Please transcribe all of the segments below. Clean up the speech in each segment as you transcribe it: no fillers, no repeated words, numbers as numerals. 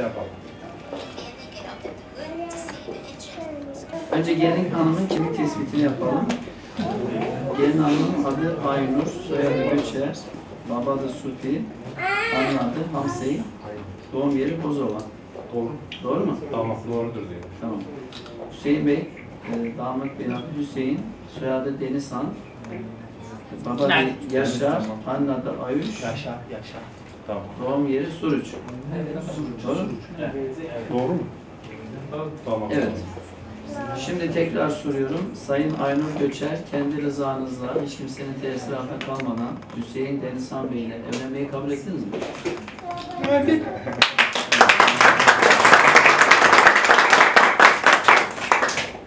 yapalım. Önce gelin hanımın kimlik tespitini yapalım. Gelin hanımın adı Aynur, soyadı Göçer, baba adı Supi, anne adı Hamsey, doğum yeri Bozova. Doğru. Doğru mu? Tamam, doğrudur diyor. Tamam. Hüseyin Bey, damat Bey adı Hüseyin, soyadı Denizhan, baba adı Yaşar, anne adı Ayuş, Yaşa. Tamam. doğum yeri Suruç. Doğru mu? Evet. Doğru mu? Tamam. Evet. Şimdi tekrar soruyorum. Sayın Aynur Göçer, kendi rızanızla hiç kimsenin tesiri altında kalmadan Hüseyin Denizhan Bey ile evlenmeyi kabul ettiniz mi? Evet.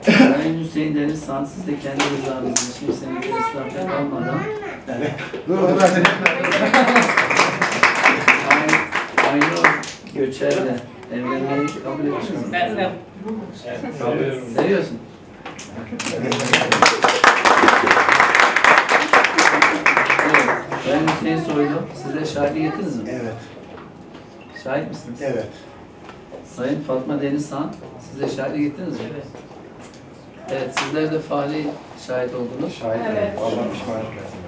Sayın Hüseyin Denizhan, siz de kendi rızanızla hiç kimsenin tesiri altında kalmadan Aynur Göçer'le evlenmeyi kabul ettiniz mi? Ben Seviyorsun. Evet. Ben Hüseyin Soylu. Siz de şahidi getirdiniz mi? Evet. Şahit misiniz? Evet. Sayın Fatma Denizhan. Siz de şahidi getirdiniz mi? Evet. Evet, sizler de faali şahit oldunuz. Şahit. Evet. Allah pişman etmesin.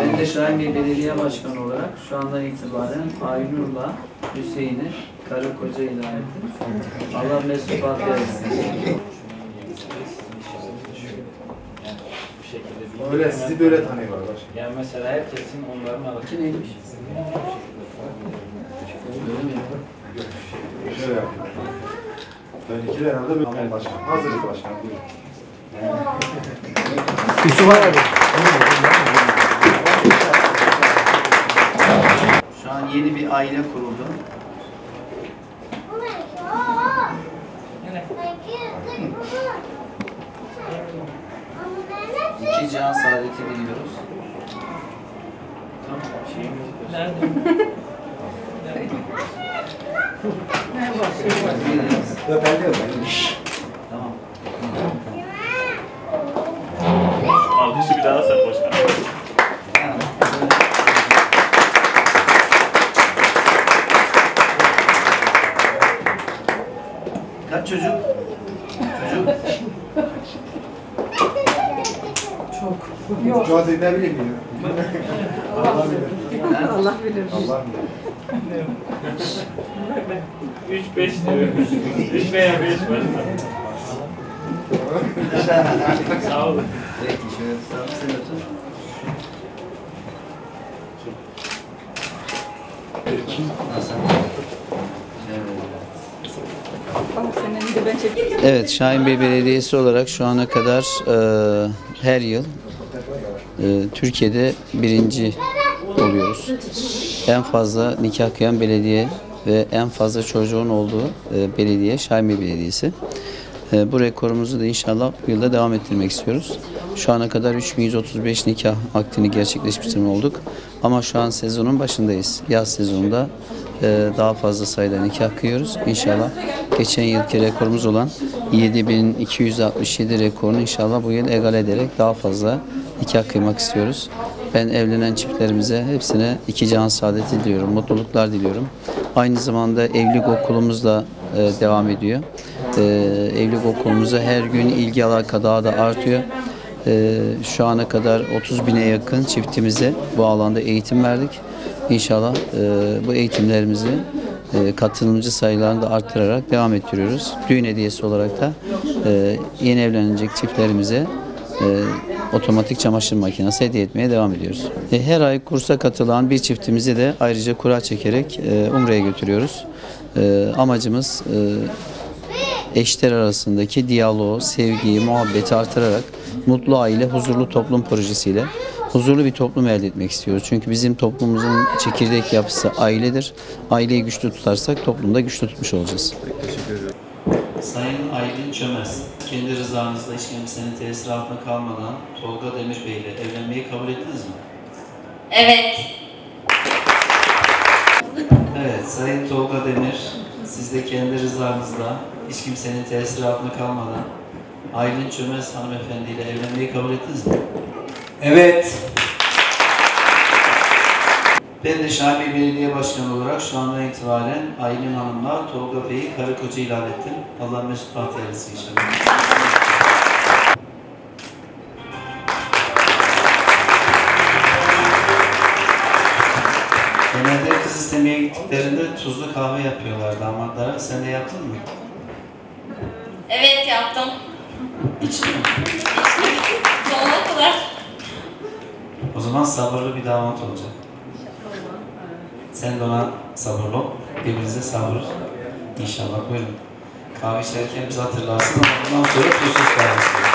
Ben de Şahin Bey Belediye Başkanı olarak şu andan itibaren Aynur'la Hüseyin'i karı koca ilan ettim. Allah mesut bahtiyar etsin. Öyle, sizi böyle tanıyorlar. Yani mesela herkesin onların adı. İki neymiş? Öyle mi yapalım? Şöyle yapıyorum. Ben iki herhalde bir tamam başkan. Hazırız başkan. Buyurun. Şu an yeni bir aile kuruldu. İki can saadeti diliyoruz. Tamam. Alkışı bir daha sat başkan. Kaç çocuk? Çocuk? Şu an ne bileyim miyim? Allah bilir. Allah bilir. Allah bilir. 3-5 diyor. 3 veya 5 var. Sağ olun. Peki şöyle tutalım. Sen otur. Nasıl? Evet, Şahin Bey Belediyesi olarak şu ana kadar her yıl Türkiye'de birinci oluyoruz. En fazla nikah kıyan belediye ve en fazla çocuğun olduğu belediye Şahin Bey Belediyesi. Bu rekorumuzu da inşallah bu yılda devam ettirmek istiyoruz. Şu ana kadar 3135 nikah akdini gerçekleştirme olduk. Ama şu an sezonun başındayız. Yaz sezonunda daha fazla sayıda nikah kıyıyoruz. İnşallah geçen yılki rekorumuz olan 7267 rekorunu inşallah bu yıl egale ederek daha fazla nikah kıymak istiyoruz. Ben evlenen çiftlerimize hepsine iki can saadeti diliyorum, mutluluklar diliyorum. Aynı zamanda evlilik okulumuz da devam ediyor. Evlilik okulumuza her gün ilgi alaka daha da artıyor. Şu ana kadar 30 bine yakın çiftimize bu alanda eğitim verdik. İnşallah bu eğitimlerimizi katılımcı sayılarını da arttırarak devam ettiriyoruz. Düğün hediyesi olarak da yeni evlenecek çiftlerimize otomatik çamaşır makinesi hediye etmeye devam ediyoruz. Her ay kursa katılan bir çiftimizi de ayrıca kura çekerek Umre'ye götürüyoruz. Amacımız eşler arasındaki diyaloğu, sevgiyi, muhabbeti artırarak mutlu aile, huzurlu toplum projesiyle huzurlu bir toplum elde etmek istiyoruz. Çünkü bizim toplumumuzun çekirdek yapısı ailedir. Aileyi güçlü tutarsak toplumda güçlü tutmuş olacağız. Teşekkür ederim. Sayın Aylin Çömez, kendi rızanızla hiç kimsenin tesiri altında kalmadan Tolga Demir Bey ile evlenmeyi kabul ettiniz mi? Evet. Evet, Sayın Tolga Demir, siz de kendi rızanızla hiç kimsenin tesiri altında kalmadan Aylin Çömez hanımefendi ile evlenmeyi kabul ettiniz mi? Evet. Ben de Şahin Belediye Başkanı olarak şu andan itibaren Aylin Hanım'la Tolga Bey'i karı koca ilan ettim. Allah mesut bahtiyar etsin inşallah. Genelde kız istemeye gittiklerinde tuzlu kahve yapıyorlar damatlara. Sen de yaptın mı? Evet yaptım. İçtin mi? Sonuna kadar. O zaman sabırlı bir damat olacak. Sen de ona sabırlı ol. Birbirinize sabır. İnşallah buyurun. Kahve içerken bizi hatırlarsın ama bundan sonra tuzsuz kahve.